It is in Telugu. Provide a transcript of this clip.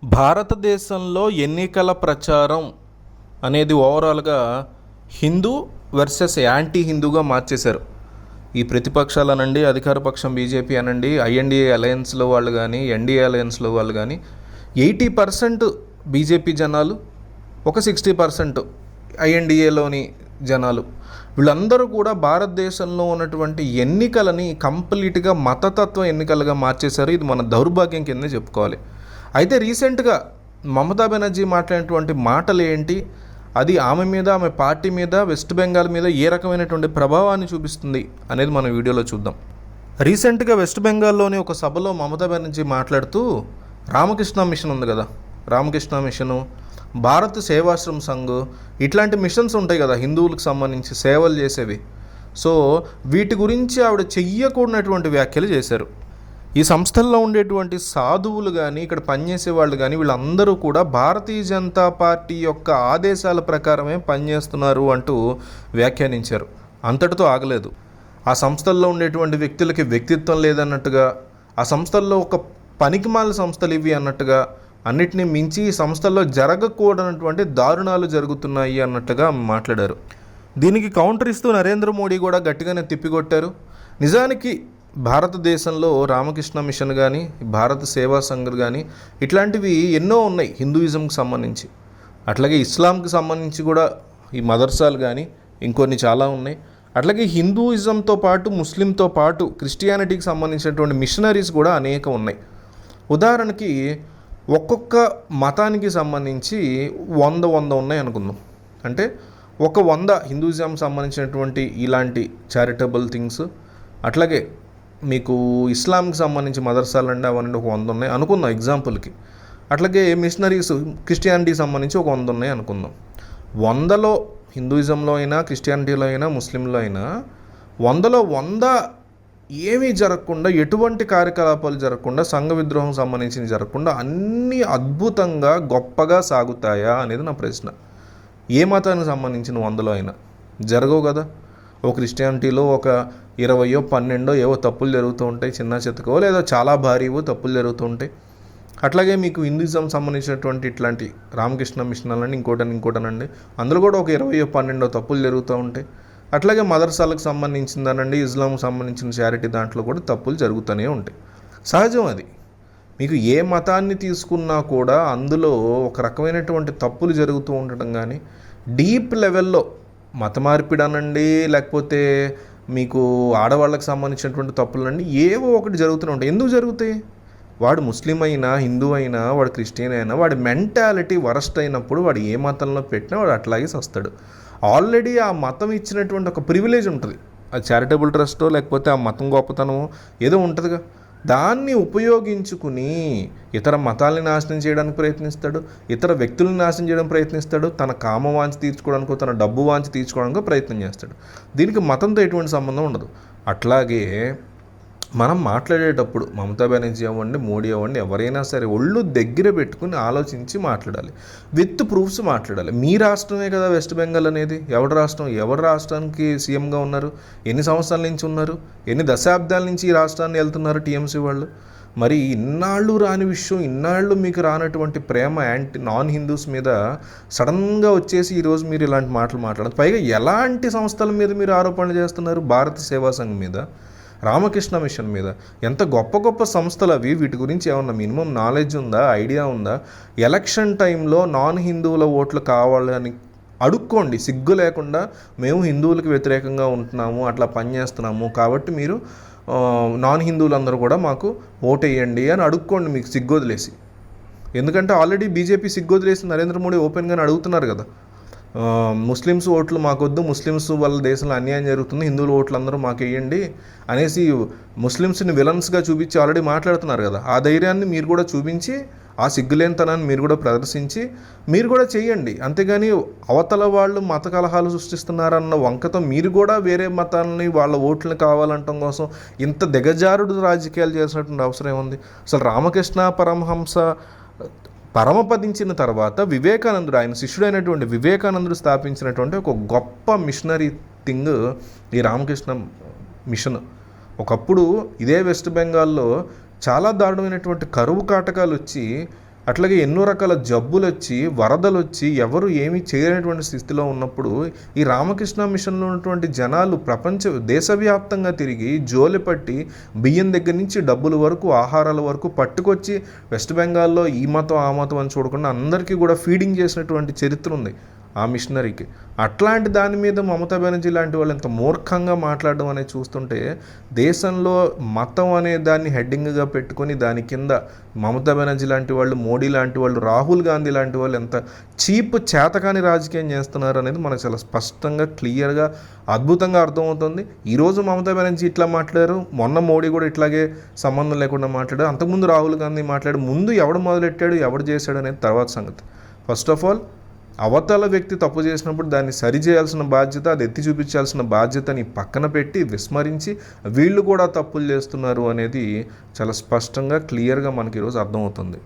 భారతదేశంలో ఎన్నికల ప్రచారం అనేది ఓవరాల్గా హిందూ వర్సెస్ యాంటీ హిందూగా మార్చేశారు. ఈ ప్రతిపక్షాలు అనండి, అధికార పక్షం బీజేపీ అనండి, ఐఎన్డీఏ అలయన్స్లో వాళ్ళు కానీ, ఎన్డీఏ అలయన్స్లో వాళ్ళు కానీ 80% బీజేపీ జనాలు, ఒక 60% ఐఎన్డీఏలోని జనాలు, వీళ్ళందరూ కూడా భారతదేశంలో ఉన్నటువంటి ఎన్నికలని కంప్లీట్గా మతతత్వ ఎన్నికలుగా మార్చేశారు. ఇది మన దౌర్భాగ్యం కిందే చెప్పుకోవాలి. అయితే రీసెంట్గా మమతా బెనర్జీ మాట్లాడినటువంటి మాటలు ఏంటి, అది ఆమె మీద, ఆమె పార్టీ మీద, వెస్ట్ బెంగాల్ మీద ఏ రకమైనటువంటి ప్రభావాన్ని చూపిస్తుంది అనేది మన వీడియోలో చూద్దాం. రీసెంట్గా వెస్ట్ బెంగాల్లోని ఒక సభలో మమతా బెనర్జీ మాట్లాడుతూ రామకృష్ణ మిషన్ ఉంది కదా, రామకృష్ణ మిషను, భారత్ సేవాశ్రమ్ సంఘ్, ఇట్లాంటి మిషన్స్ ఉంటాయి కదా హిందువులకు సంబంధించి సేవలు చేసేవి. సో వీటి గురించి ఆవిడ చెయ్యకూడనటువంటి వ్యాఖ్యలు చేశారు. ఈ సంస్థల్లో ఉండేటువంటి సాధువులు కానీ, ఇక్కడ పనిచేసే వాళ్ళు కానీ, వీళ్ళందరూ కూడా భారతీయ జనతా పార్టీ యొక్క ఆదేశాల ప్రకారమే పనిచేస్తున్నారు అంటూ వ్యాఖ్యానించారు. అంతటితో ఆగలేదు. ఆ సంస్థల్లో ఉండేటువంటి వ్యక్తులకి వ్యక్తిత్వం లేదన్నట్టుగా, ఆ సంస్థల్లో ఒక పనికిమాల సంస్థలు ఇవి అన్నట్టుగా, అన్నిటినీ మించి ఈ సంస్థల్లో జరగకూడనటువంటి దారుణాలు జరుగుతున్నాయి అన్నట్టుగా మాట్లాడారు. దీనికి కౌంటర్ ఇస్తూ నరేంద్ర మోడీ కూడా గట్టిగానే తిప్పికొట్టారు. నిజానికి భారతదేశంలో రామకృష్ణ మిషన్ కానీ, భారత సేవా సంఘ్ కానీ, ఇట్లాంటివి ఎన్నో ఉన్నాయి హిందూయిజంకి సంబంధించి. అట్లాగే ఇస్లాంకి సంబంధించి కూడా ఈ మదర్సాలు కానీ ఇంకొన్ని చాలా ఉన్నాయి. అట్లాగే హిందూయిజంతో పాటు, ముస్లింతో పాటు క్రిస్టియానిటీకి సంబంధించినటువంటి మిషనరీస్ కూడా అనేక ఉన్నాయి. ఉదాహరణకి ఒక్కొక్క మతానికి సంబంధించి 100 ఉన్నాయి అనుకుందాం. అంటే ఒక 100 హిందూయిజం సంబంధించినటువంటి ఇలాంటి చారిటబుల్ థింగ్స్, అట్లాగే మీకు ఇస్లాంకి సంబంధించి మదర్సాలు అంటే అవన్నీ ఒక 100 ఉన్నాయి అనుకుందాం ఎగ్జాంపుల్కి. అట్లాగే మిషనరీస్ క్రిస్టియానిటీకి సంబంధించి ఒక 100 ఉన్నాయి అనుకుందాం. 100లో హిందూయిజంలో అయినా, క్రిస్టియానిటీలో అయినా, ముస్లింలో అయినా 100లో 100 ఏమీ జరగకుండా, ఎటువంటి కార్యకలాపాలు జరగకుండా, సంఘ విద్రోహం సంబంధించి జరగకుండా అన్నీ అద్భుతంగా గొప్పగా సాగుతాయా అనేది నా ప్రశ్న. ఏ మతానికి సంబంధించిన 100లో అయినా జరగవు కదా. ఒక క్రిస్టియానిటీలో ఒక 20, 12 ఏవో తప్పులు జరుగుతూ ఉంటాయి, చిన్న చితకో, లేదా చాలా భారీవో తప్పులు జరుగుతూ ఉంటాయి. అట్లాగే మీకు హిందూయిజం సంబంధించినటువంటి ఇట్లాంటి రామకృష్ణ మిషన్ అనండి, ఇంకోటనండి, అందులో కూడా ఒక 20, 12 తప్పులు జరుగుతూ ఉంటాయి. అట్లాగే మదర్సాలకు సంబంధించిందనండి, ఇస్లాంకి సంబంధించిన చారిటీ దాంట్లో కూడా తప్పులు జరుగుతూనే ఉంటాయి. సహజం అది. మీకు ఏ మతాన్ని తీసుకున్నా కూడా అందులో ఒక రకమైనటువంటి తప్పులు జరుగుతూ ఉండటం కానీ, డీప్ లెవెల్లో మత మార్పిడి అనండి, లేకపోతే మీకు ఆడవాళ్ళకి సంబంధించినటువంటి తప్పులు ఏవో ఒకటి జరుగుతూనే ఉంటాయి. ఎందుకు జరుగుతాయి? వాడు ముస్లిం అయినా, హిందూ అయినా, వాడు క్రిస్టియన్ అయినా, వాడి మెంటాలిటీ వరస్ట్ అయినప్పుడు వాడు ఏ మతంలో పెట్టినా వాడు అట్లాగే వస్తాడు. ఆల్రెడీ ఆ మతం ఇచ్చినటువంటి ఒక ప్రివిలేజ్ ఉంటుంది. ఆ చారిటబుల్ ట్రస్టో లేకపోతే ఆ మతం గొప్పతనమో ఏదో ఉంటుందిగా, దాన్ని ఉపయోగించుకుని ఇతర మతాల్ని నాశనం చేయడానికి ప్రయత్నిస్తాడు, ఇతర వ్యక్తులను నాశనం చేయడానికి ప్రయత్నిస్తాడు, తన కామ వాంఛ తీర్చుకోవడానికో, తన డబ్బు వాంఛ తీర్చుకోవడానికో ప్రయత్నం చేస్తాడు. దీనికి మతంతో ఎటువంటి సంబంధం ఉండదు. అట్లాగే మనం మాట్లాడేటప్పుడు మమతా బెనర్జీ అవ్వండి, మోడీ అవ్వండి, ఎవరైనా సరే ఒళ్ళు దగ్గర పెట్టుకుని ఆలోచించి మాట్లాడాలి, విత్ ప్రూఫ్స్ మాట్లాడాలి. మీ రాష్ట్రమే కదా వెస్ట్ బెంగాల్ అనేది. ఎవరి రాష్ట్రానికి సీఎంగా ఉన్నారు? ఎన్ని సంవత్సరాల నుంచి ఉన్నారు? ఎన్ని దశాబ్దాల నుంచి ఈ రాష్ట్రాన్ని వెళ్తున్నారు టీఎంసీ వాళ్ళు? మరి ఇన్నాళ్ళు రాని విషయం, ఇన్నాళ్ళు మీకు రానటువంటి ప్రేమ నాన్ హిందూస్ మీద సడన్గా వచ్చేసి ఈరోజు మీరు ఇలాంటి మాటలు మాట్లాడదు. పైగా ఎలాంటి సంస్థల మీద మీరు ఆరోపణలు చేస్తున్నారు? భారత సేవా సంఘ్ మీద, రామకృష్ణ మిషన్ మీద. ఎంత గొప్ప సంస్థలు అవి. వీటి గురించి ఏమన్నా మినిమం నాలెడ్జ్ ఉందా, ఐడియా ఉందా? ఎలక్షన్ టైంలో నాన్ హిందువుల ఓట్లు కావాలని అడుక్కోండి సిగ్గు లేకుండా. మేము హిందువులకు వ్యతిరేకంగా ఉంటున్నాము, అట్లా పనిచేస్తున్నాము, కాబట్టి మీరు నాన్ హిందువులందరూ కూడా మాకు ఓటు వేయండి అని అడుక్కోండి మీకు సిగ్గొదిలేసి. ఎందుకంటే ఆల్రెడీ బీజేపీ సిగ్గొదిలేసి నరేంద్ర మోడీ ఓపెన్గానే అడుగుతున్నారు కదా, ముస్లిమ్స్ ఓట్లు మాకొద్దు, ముస్లిమ్స్ వల్ల దేశంలో అన్యాయం జరుగుతుంది, హిందువుల ఓట్లు అందరూ మాకు వేయండి అనేసి ముస్లిమ్స్ని విలన్స్గా చూపించి ఆల్రెడీ మాట్లాడుతున్నారు కదా. ఆ ధైర్యాన్ని మీరు కూడా చూపించి, ఆ సిగ్గులేనితనాన్ని మీరు కూడా ప్రదర్శించి మీరు కూడా చేయండి. అంతేగాని అవతల వాళ్ళు మత కలహాలు సృష్టిస్తున్నారన్న వంకతో మీరు కూడా వేరే మతాలని, వాళ్ళ ఓట్లని కావాలంటం కోసం ఇంత దిగజారుడు రాజకీయాలు చేసినటువంటి అవసరం ఏముంది? అసలు రామకృష్ణ పరమహంస పరమపదించిన తర్వాత వివేకానందుడు, ఆయన శిష్యుడైనటువంటి వివేకానందుడు స్థాపించినటువంటి ఒక గొప్ప మిషనరీ థింగ్ ఈ రామకృష్ణ మిషన్. ఒకప్పుడు ఇదే వెస్ట్ బెంగాల్లో చాలా దారుణమైనటువంటి కరువు కాటకాలు వచ్చి అట్లాగే ఎన్నో రకాల జబ్బులు వచ్చి వరదలు వచ్చి ఎవరు ఏమీ చేయలేనటువంటి స్థితిలో ఉన్నప్పుడు ఈ రామకృష్ణ మిషన్లో ఉన్నటువంటి జనాలు దేశవ్యాప్తంగా తిరిగి జోలి పట్టి బియ్యం దగ్గర నుంచి డబ్బుల వరకు ఆహారాల వరకు పట్టుకొచ్చి వెస్ట్ బెంగాల్లో ఈ మతం ఆ మతం అని చూడకుండా అందరికీ కూడా ఫీడింగ్ చేసినటువంటి చరిత్ర ఉంది ఆ మిషనరీకి. అట్లాంటి దాని మీద మమతా బెనర్జీ లాంటి వాళ్ళు ఎంత మూర్ఖంగా మాట్లాడడం అనేది చూస్తుంటే, దేశంలో మతం అనే దాన్ని హెడ్డింగ్గా పెట్టుకొని దాని కింద మమతా బెనర్జీ లాంటి వాళ్ళు, మోడీ లాంటి వాళ్ళు, రాహుల్ గాంధీ లాంటి వాళ్ళు ఎంత చీప్ చేతకాని రాజకీయం చేస్తున్నారు అనేది మనకు చాలా స్పష్టంగా క్లియర్గా అద్భుతంగా అర్థమవుతుంది. ఈరోజు మమతా బెనర్జీ ఇట్లా మాట్లాడారు, మొన్న మోడీ కూడా ఇట్లాగే సంబంధం లేకుండా మాట్లాడారు, అంతకుముందు రాహుల్ గాంధీ మాట్లాడారు. ముందు ఎవడు మొదలెట్టాడు ఎవడు చేశాడు అనేది తర్వాత సంగతి. ఫస్ట్ ఆఫ్ ఆల్ అవతల వ్యక్తి తప్పు చేసినప్పుడు దాన్ని సరిచేయాల్సిన బాధ్యత, అది ఎత్తి చూపించాల్సిన బాధ్యతని పక్కన పెట్టి విస్మరించి వీళ్ళు కూడా తప్పులు చేస్తున్నారు అనేది చాలా స్పష్టంగా క్లియర్గా మనకి ఈరోజు అర్థమవుతుంది.